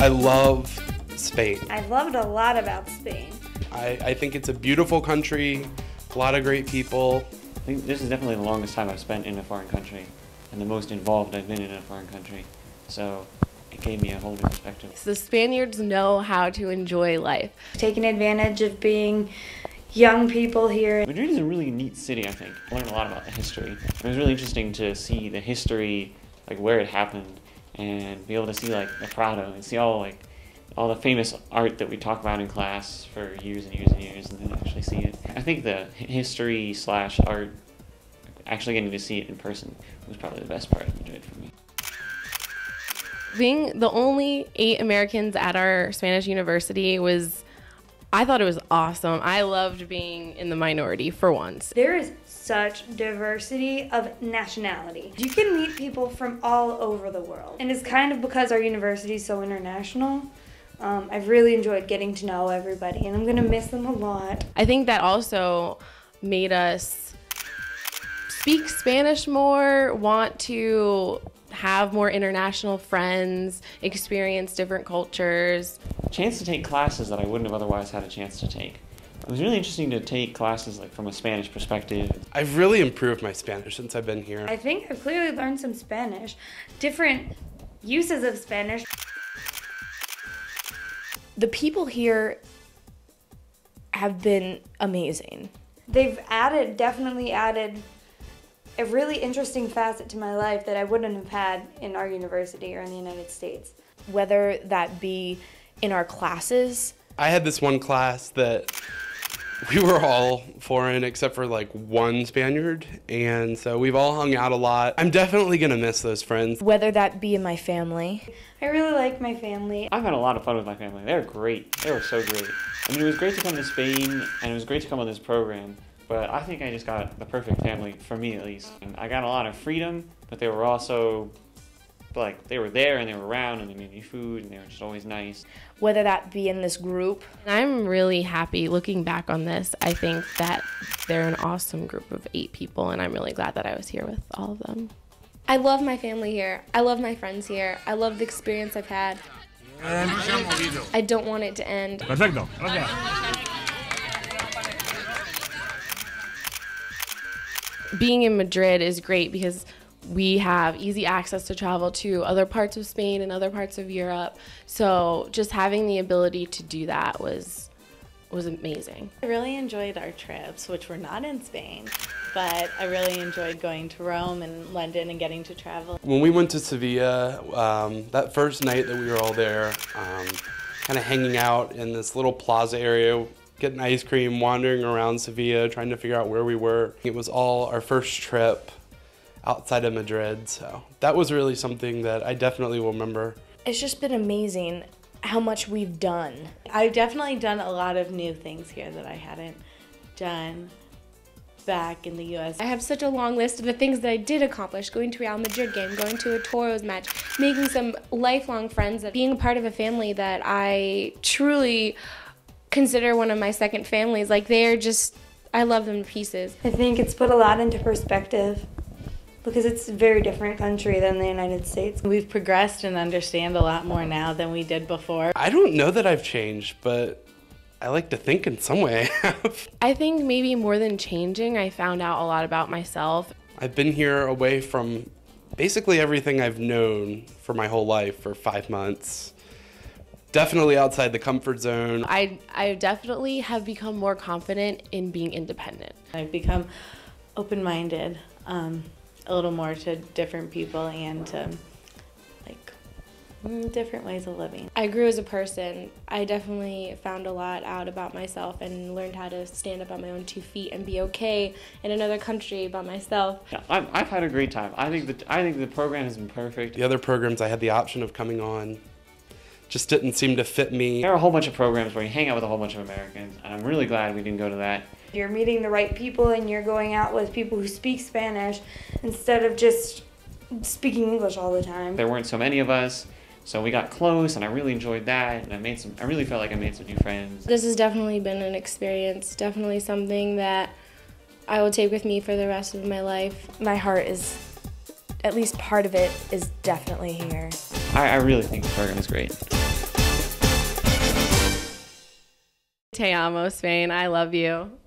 I love Spain. I've loved a lot about Spain. I think it's a beautiful country, a lot of great people. I think this is definitely the longest time I've spent in a foreign country and the most involved I've been in a foreign country. So it gave me a whole new perspective. The Spaniards know how to enjoy life. Taking advantage of being young people here. Madrid is a really neat city, I think. I learned a lot about the history. It was really interesting to see the history, like where it happened, and be able to see like the Prado and see all the famous art that we talk about in class for years and years and years, and then actually see it. I think the history / art, actually getting to see it in person, was probably the best part of Madrid for me. Being the only 8 Americans at our Spanish university I thought it was awesome. I loved being in the minority for once. There is such diversity of nationality. You can meet people from all over the world. And it's kind of because our university is so international. I've really enjoyed getting to know everybody, and I'm gonna miss them a lot. I think that also made us speak Spanish more, want to have more international friends, experience different cultures. A chance to take classes that I wouldn't have otherwise had a chance to take. It was really interesting to take classes like from a Spanish perspective. I've really improved my Spanish since I've been here. I think I've clearly learned some Spanish, different uses of Spanish. The people here have been amazing. They've definitely added a really interesting facet to my life that I wouldn't have had in our university or in the United States. Whether that be in our classes. I had this one class that we were all foreign except for like one Spaniard, and so we've all hung out a lot. I'm definitely gonna miss those friends. Whether that be in my family. I really like my family. I've had a lot of fun with my family. They're great. They were so great. I mean, it was great to come to Spain, and it was great to come on this program, but I think I just got the perfect family, for me at least. And I got a lot of freedom, but they were also, like, they were there and they were around and they made me food and they were just always nice. Whether that be in this group. I'm really happy looking back on this. I think that they're an awesome group of 8 people, and I'm really glad that I was here with all of them. I love my family here. I love my friends here. I love the experience I've had. I don't want it to end. Perfecto. Okay. Being in Madrid is great because we have easy access to travel to other parts of Spain and other parts of Europe. So just having the ability to do that was amazing. I really enjoyed our trips, which were not in Spain, but I really enjoyed going to Rome and London and getting to travel. When we went to Sevilla, that first night that we were all there, kind of hanging out in this little plaza area, getting ice cream, wandering around Sevilla, trying to figure out where we were. It was all our first trip outside of Madrid, so that was really something that I definitely will remember. It's just been amazing how much we've done. I've definitely done a lot of new things here that I hadn't done back in the U.S. I have such a long list of the things that I did accomplish: going to Real Madrid game, going to a Toros match, making some lifelong friends, being a part of a family that I truly consider one of my second families. Like, I love them to pieces. I think it's put a lot into perspective because it's a very different country than the United States. We've progressed and understand a lot more now than we did before. I don't know that I've changed, but I like to think in some way I have. I think maybe more than changing, I found out a lot about myself. I've been here away from basically everything I've known for my whole life for 5 months. Definitely outside the comfort zone. I definitely have become more confident in being independent. I've become open-minded a little more to different people and to different ways of living. I grew as a person. I definitely found a lot out about myself and learned how to stand up on my own 2 feet and be okay in another country by myself. Yeah, I've had a great time. I think the program has been perfect. The other programs I had the option of coming on just didn't seem to fit me. There are a whole bunch of programs where you hang out with a whole bunch of Americans, and I'm really glad we didn't go to that. You're meeting the right people and you're going out with people who speak Spanish instead of just speaking English all the time. There weren't so many of us, so we got close, and I really enjoyed that, and I really felt like I made some new friends. This has definitely been an experience, definitely something that I will take with me for the rest of my life. My heart is, at least part of it, is definitely here. I really think the program is great. Te amo, Spain. I love you.